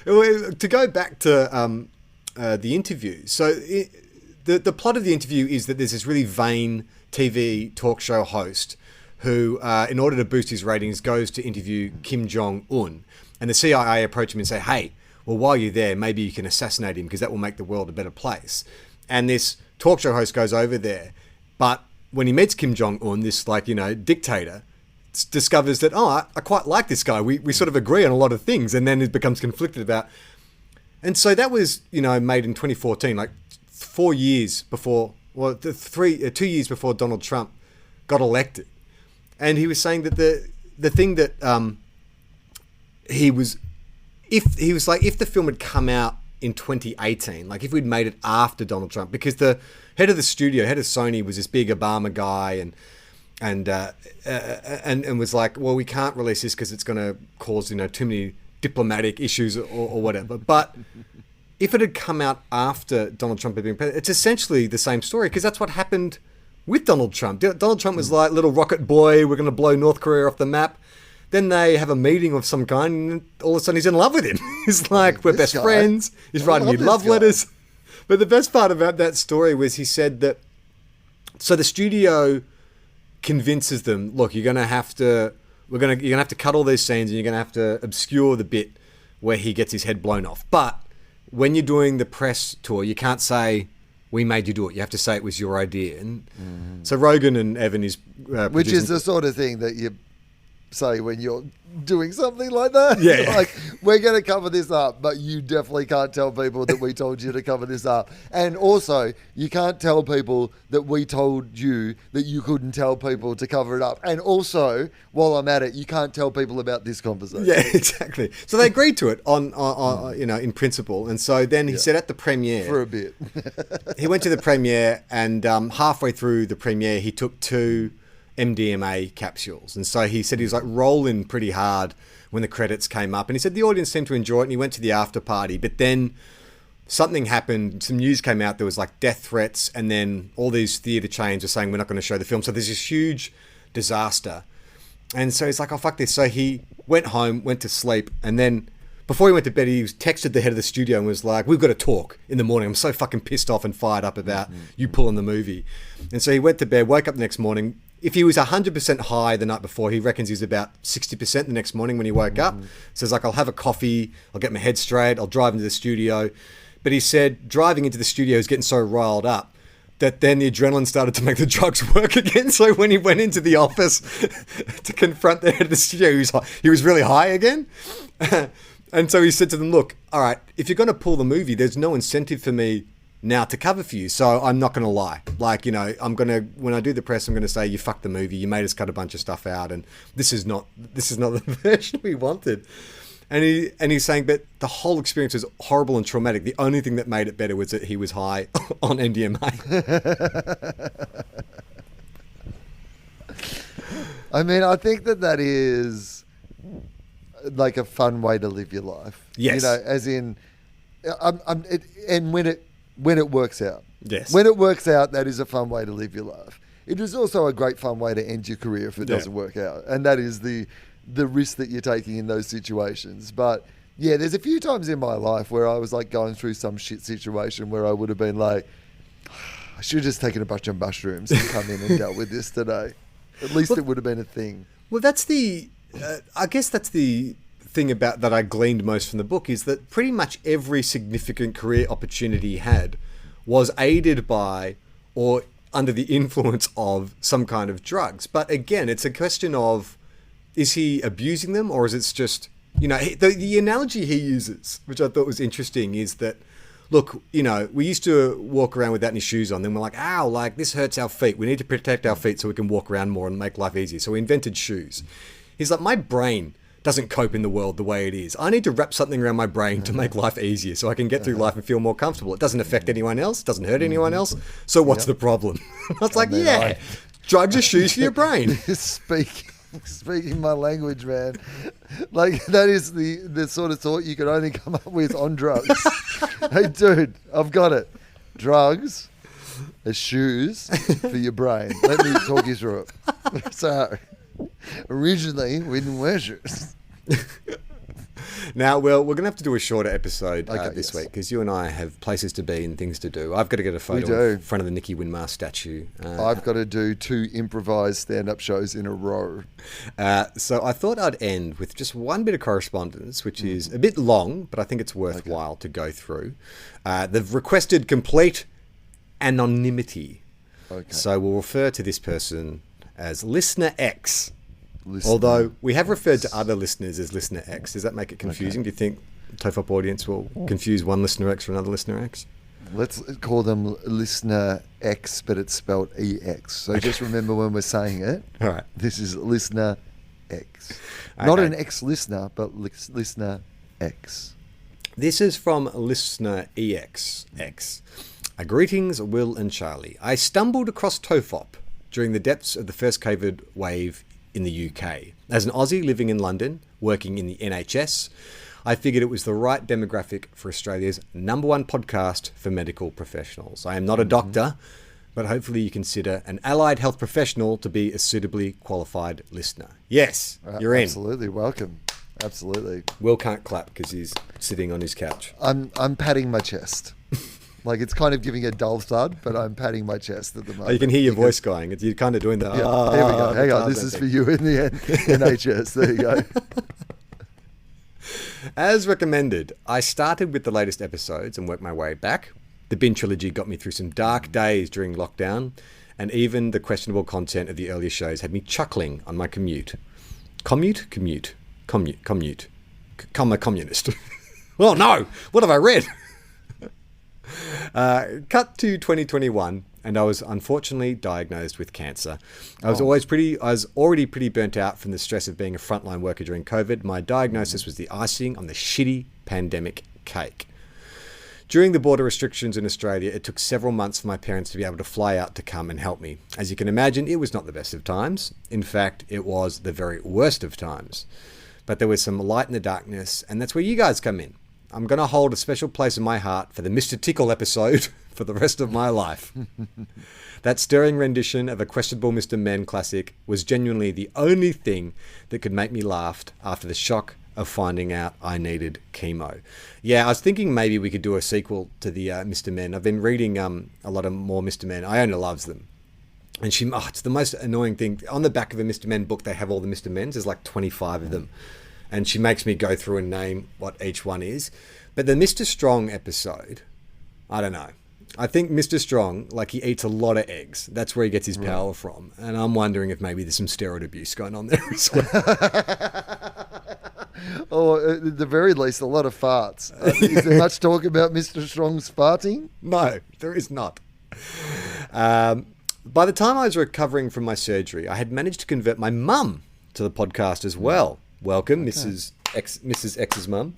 To go back to the interview, so the plot of the interview is that there's this really vain TV talk show host who, in order to boost his ratings, goes to interview Kim Jong-un. And the CIA approach him and say, hey, well, while you're there, maybe you can assassinate him because that will make the world a better place. And this talk show host goes over there. But when he meets Kim Jong-un, this dictator, discovers that, I quite like this guy. We sort of agree on a lot of things. And then it becomes conflicted about. And so that was, made in 2014, 4 years before, 2 years before Donald Trump got elected. And he was saying that the thing that if the film had come out in 2018, if we'd made it after Donald Trump, because the head of Sony was this big Obama guy and was like, well, we can't release this because it's going to cause too many diplomatic issues or whatever. But if it had come out after Donald Trump had been president, it's essentially the same story, because that's what happened with Donald Trump. Donald Trump was like, little rocket boy, we're going to blow North Korea off the map. Then they have a meeting of some kind, and all of a sudden he's in love with him. He's like, we're best friends. He's writing me love letters. But the best part about that story was he said that, so the studio convinces them, look, you're going to have to cut all these scenes, and you're going to have to obscure the bit where he gets his head blown off. But when you're doing the press tour, you can't say, we made you do it. You have to say it was your idea. And so Rogan and Evan is... which is the sort of thing that say when you're doing something like that. Yeah. Like, we're going to cover this up, but you definitely can't tell people that we told you to cover this up. And also, you can't tell people that we told you that you couldn't tell people to cover it up. And also, while I'm at it, you can't tell people about this conversation. Yeah, exactly. So they agreed to it on in principle. And so then he said at the premiere For a bit. he went to the premiere, and halfway through the premiere, he took 2 MDMA capsules. And so he said he was like rolling pretty hard when the credits came up. And he said the audience seemed to enjoy it, and he went to the after party. But then something happened. Some news came out. There was like death threats, and then all these theatre chains were saying, we're not going to show the film. So there's this huge disaster. And so he's like, oh, fuck this. So he went home, went to sleep, and then before he went to bed, he texted the head of the studio and was like, we've got to talk in the morning. I'm so fucking pissed off and fired up about you pulling the movie. And so he went to bed, woke up the next morning. If he was 100% high the night before, he reckons he's about 60% the next morning when he woke up. So he's like, I'll have a coffee, I'll get my head straight, I'll drive into the studio. But he said driving into the studio was getting so riled up that then the adrenaline started to make the drugs work again. So when he went into the office to confront the head of the studio, he was really high again. And so he said to them, look, all right, if you're going to pull the movie, there's no incentive for me now to cover for you. So I'm not going to lie. Like, you know, when I do the press, I'm going to say, you fucked the movie. You made us cut a bunch of stuff out. And this is not the version we wanted. And he's saying, but the whole experience was horrible and traumatic. The only thing that made it better was that he was high on MDMA. I mean, I think that is like a fun way to live your life. Yes. You know, as in, and when it works out. Yes. When it works out, that is a fun way to live your life. It is also a great fun way to end your career if it doesn't work out. And that is the risk that you're taking in those situations. But yeah, there's a few times in my life where I was like going through some shit situation where I would have been like, I should have just taken a bunch of mushrooms and come in and dealt with this today. At least it would have been a thing. Well, that's I guess that's the thing about that I gleaned most from the book, is that pretty much every significant career opportunity he had was aided by or under the influence of some kind of drugs. But again, it's a question of, is he abusing them, or is it just, you know, the analogy he uses, which I thought was interesting, is that, look, you know, we used to walk around without any shoes on. Then we're like, ow, like this hurts our feet. We need to protect our feet so we can walk around more and make life easier. So we invented shoes. He's like, my brain doesn't cope in the world the way it is. I need to wrap something around my brain to make life easier so I can get through life and feel more comfortable. It doesn't affect anyone else, doesn't hurt anyone else. So what's the problem? I was like, yeah, drugs are shoes for your brain. Speaking my language, man. Like, that is the sort of thought you could only come up with on drugs. Hey, dude, I've got it. Drugs are shoes for your brain. Let me talk you through it. So, originally, we didn't wear shoes. Now, well, we're going to have to do a shorter episode this week because you and I have places to be and things to do. I've got to get a photo in front of the Nicky Winmar statue. I've got to do 2 improvised stand-up shows in a row. So I thought I'd end with just one bit of correspondence, which is a bit long, but I think it's worthwhile to go through. They've requested complete anonymity. Okay. So we'll refer to this person as Listener X. Although we have referred to other listeners as Listener X. Does that make it confusing? Do you think the TOFOP audience will confuse one Listener X for another Listener X? Let's call them Listener X, but it's spelled EX. So just remember when we're saying it. All right. This is Listener X. Okay. Not an ex-listener, but Listener X. This is from Listener EXX. Greetings, Will and Charlie. I stumbled across TOFOP during the depths of the first COVID wave in the UK. As an Aussie living in London, working in the NHS, I figured it was the right demographic for Australia's #1 podcast for medical professionals. I am not a doctor, but hopefully you consider an allied health professional to be a suitably qualified listener. Yes, you're in. Absolutely, welcome. Absolutely. Will can't clap because he's sitting on his couch. I'm patting my chest. Like, it's kind of giving a dull thud, but I'm patting my chest at the moment. Oh, you can hear your voice going. You're kind of doing that. Yeah, there we go. Hang on, this is for you in the NHS. There you go. As recommended, I started with the latest episodes and worked my way back. The Bin trilogy got me through some dark days during lockdown, and even the questionable content of the earlier shows had me chuckling on my commute. Commute. Become a communist. Oh no! What have I read? Cut to 2021, and I was unfortunately diagnosed with cancer. I was already pretty burnt out from the stress of being a frontline worker during COVID. My diagnosis was the icing on the shitty pandemic cake. During the border restrictions in Australia, it took several months for my parents to be able to fly out to come and help me. As you can imagine, it was not the best of times. In fact, it was the very worst of times. But there was some light in the darkness, and that's where you guys come in. I'm going to hold a special place in my heart for the Mr. Tickle episode for the rest of my life. That stirring rendition of a questionable Mr. Men classic was genuinely the only thing that could make me laugh after the shock of finding out I needed chemo. Yeah, I was thinking maybe we could do a sequel to the Mr. Men. I've been reading a lot of more Mr. Men. Iona loves them. And it's the most annoying thing. On the back of a Mr. Men book, they have all the Mr. Men's. There's like 25 of them. And she makes me go through and name what each one is. But the Mr. Strong episode, I don't know. I think Mr. Strong, like, he eats a lot of eggs. That's where he gets his power from. And I'm wondering if maybe there's some steroid abuse going on there as well. Or at the very least, a lot of farts. Is there much talk about Mr. Strong's farting? No, there is not. By the time I was recovering from my surgery, I had managed to convert my mum to the podcast as well. Welcome, okay. Mrs. X's mum.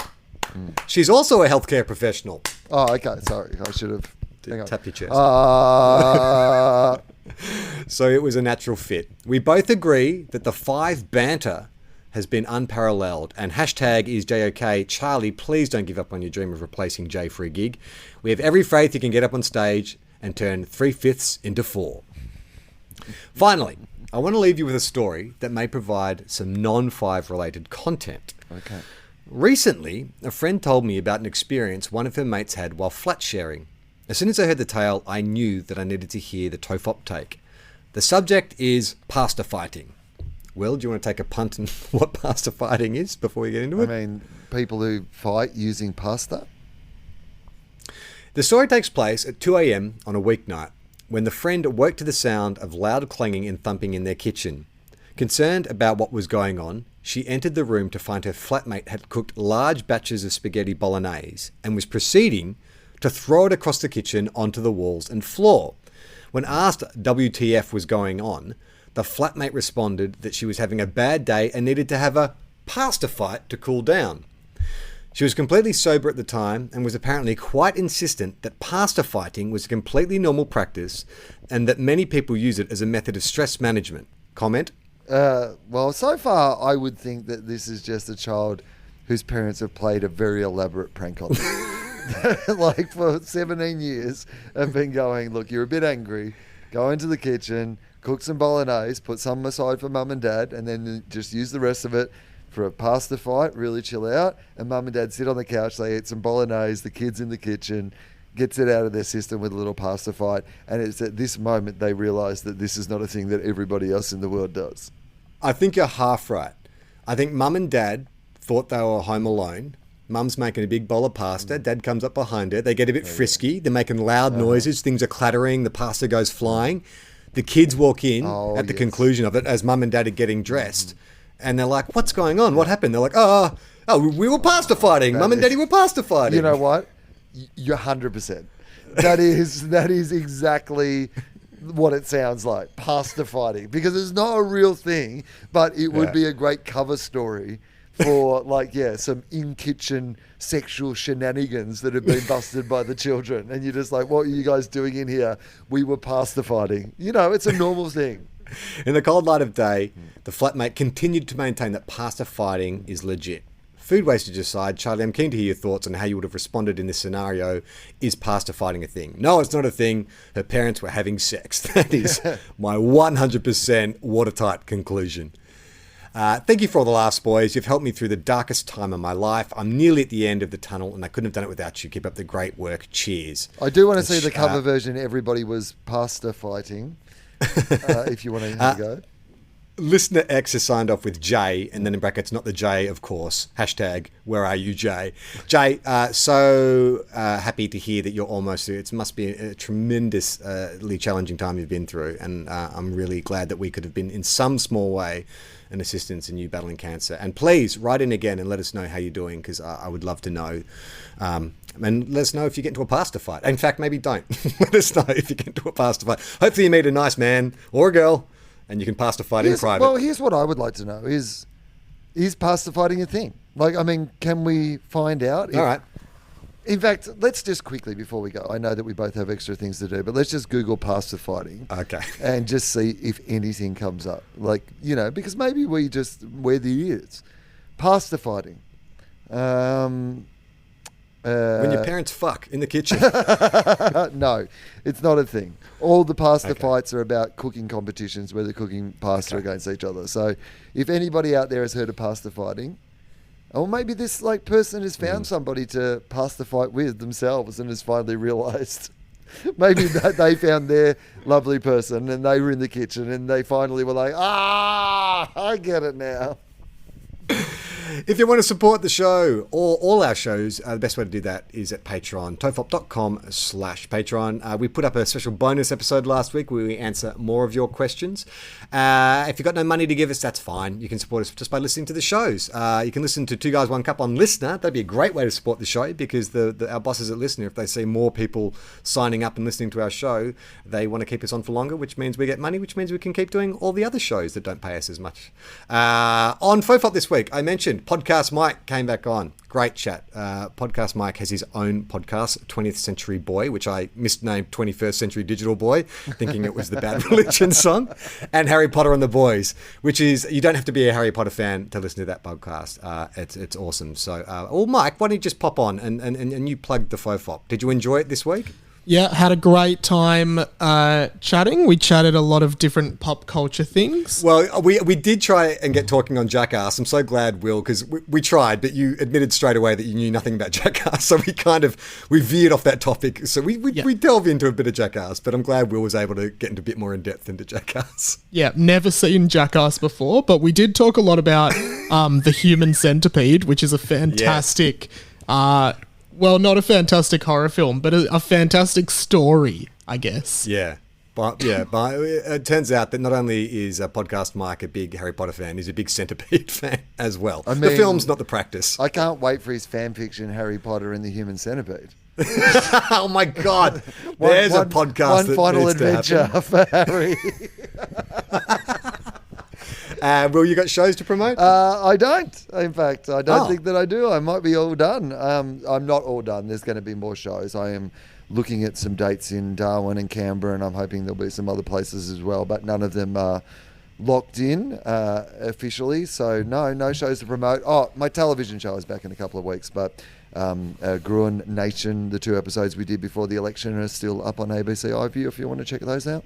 She's also a healthcare professional. Oh, okay. Sorry, I should have... Tap your chest. So it was a natural fit. We both agree that the 5 banter has been unparalleled, and hashtag is JOK. Charlie, please don't give up on your dream of replacing Jay for a gig. We have every faith you can get up on stage and turn 3/5 into 4. Finally, I want to leave you with a story that may provide some non-5 related content. Okay. Recently, a friend told me about an experience one of her mates had while flat sharing. As soon as I heard the tale, I knew that I needed to hear the TOFOP take. The subject is pasta fighting. Will, do you want to take a punt on what pasta fighting is before we get into it? I mean, people who fight using pasta? The story takes place at 2 a.m. on a weeknight when the friend woke to the sound of loud clanging and thumping in their kitchen. Concerned about what was going on, she entered the room to find her flatmate had cooked large batches of spaghetti bolognese and was proceeding to throw it across the kitchen onto the walls and floor. When asked WTF was going on, the flatmate responded that she was having a bad day and needed to have a pasta fight to cool down. She was completely sober at the time and was apparently quite insistent that pasta fighting was a completely normal practice and that many people use it as a method of stress management. Comment? Well, so far I would think that this is just a child whose parents have played a very elaborate prank on them. Like for 17 years have been going, look, you're a bit angry, go into the kitchen, cook some bolognese, put some aside for mum and dad, and then just use the rest of it for a pasta fight, really chill out, and mum and dad sit on the couch, they eat some bolognese, the kids in the kitchen, gets it out of their system with a little pasta fight, and it's at this moment they realise that this is not a thing that everybody else in the world does. I think you're half right. I think mum and dad thought they were home alone. Mum's making a big bowl of pasta. Dad comes up behind her. They get a bit frisky. They're making loud noises. Things are clattering. The pasta goes flying. The kids walk in at the conclusion of it as mum and dad are getting dressed. And they're like, what's going on? What happened? They're like, oh, we were pasta fighting. Mum and daddy were pasta fighting. You know what? You're 100%. That is exactly what it sounds like. Pasta fighting. Because it's not a real thing, but it would be a great cover story for some in-kitchen sexual shenanigans that have been busted by the children. And you're just like, what are you guys doing in here? We were pasta fighting. You know, it's a normal thing. In the cold light of day, the flatmate continued to maintain that pasta fighting is legit. Food wastage aside, Charlie, I'm keen to hear your thoughts on how you would have responded in this scenario. Is pasta fighting a thing? No, it's not a thing. Her parents were having sex. That is my 100% watertight conclusion. Thank you for all the laughs, boys. You've helped me through the darkest time of my life. I'm nearly at the end of the tunnel, and I couldn't have done it without you. Keep up the great work. Cheers. I do want to see the cover version. Everybody was pasta fighting. If you want to have a go. Listener X is signed off with J, and then in brackets, not the J, of course. Hashtag, where are you, Jay? Jay, so happy to hear that you're almost through. It must be a tremendously challenging time you've been through, and I'm really glad that we could have been in some small way an assistance in you battling cancer. And please write in again and let us know how you're doing, because I would love to know. And let us know if you get into a pasta fight. In fact, maybe don't. Let us know if you get into a pasta fight. Hopefully you meet a nice man or a girl and you can pasta fight in private. Well, here's what I would like to know is pasta fighting a thing? Like, I mean, can we find out? All right. In fact, let's just quickly, before we go, I know that we both have extra things to do, but let's just Google pasta fighting. Okay. And just see if anything comes up. Like, because maybe we're the idiots. Pasta fighting. When your parents fuck in the kitchen. No, it's not a thing. All the pasta fights are about cooking competitions where they're cooking pasta against each other. So if anybody out there has heard of pasta fighting, or maybe this person has found somebody to pasta fight with themselves and has finally realised maybe that they found their lovely person and they were in the kitchen and they finally were like, I get it now. If you want to support the show or all our shows, the best way to do that is at Patreon, tofop.com/Patreon. We put up a special bonus episode last week where we answer more of your questions. If you've got no money to give us, that's fine. You can support us just by listening to the shows. You can listen to Two Guys, One Cup on Listener. That'd be a great way to support the show, because our bosses at Listener, if they see more people signing up and listening to our show, they want to keep us on for longer, which means we get money, which means we can keep doing all the other shows that don't pay us as much. On TOFOP this week, I mentioned Podcast Mike came back on. Great chat. Podcast Mike has his own podcast, 20th Century Boy, which I misnamed 21st Century Digital Boy, thinking it was the Bad Religion song, and Harry Potter and the Boys, which is, you don't have to be a Harry Potter fan to listen to that podcast. It's awesome. So, Mike, why don't you just pop on and you plug the TOFOP. Did you enjoy it this week? Yeah, had a great time chatting. We chatted a lot of different pop culture things. Well, we did try and get talking on Jackass. I'm so glad, Will, because we tried, but you admitted straight away that you knew nothing about Jackass. So we veered off that topic. So we delve into a bit of Jackass, but I'm glad Will was able to get into a bit more in depth into Jackass. Yeah, never seen Jackass before, but we did talk a lot about The Human Centipede, which is a fantastic... Well, not a fantastic horror film, but a fantastic story, I guess. Yeah. But it turns out that not only is Podcast Mike a big Harry Potter fan, he's a big Centipede fan as well. I mean, the film's not the practice. I can't wait for his fan fiction, Harry Potter and the Human Centipede. Oh my God. There's a podcast one final adventure for Harry. Will, you got shows to promote? I don't. In fact, I don't think that I do. I might be all done. I'm not all done. There's going to be more shows. I am looking at some dates in Darwin and Canberra, and I'm hoping there'll be some other places as well, but none of them are locked in officially. So no shows to promote. Oh, my television show is back in a couple of weeks, but Gruen Nation, the 2 episodes we did before the election, are still up on ABC iView if you want to check those out.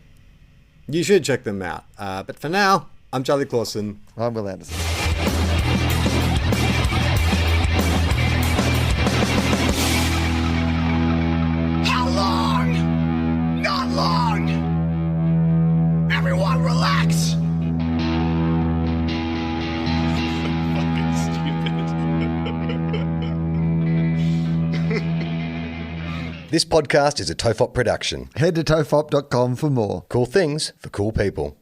You should check them out. But for now, I'm Charlie Clausen. I'm Will Anderson. How long? Not long. Everyone relax. Fucking stupid. This podcast is a TOFOP production. Head to tofop.com for more. Cool things for cool people.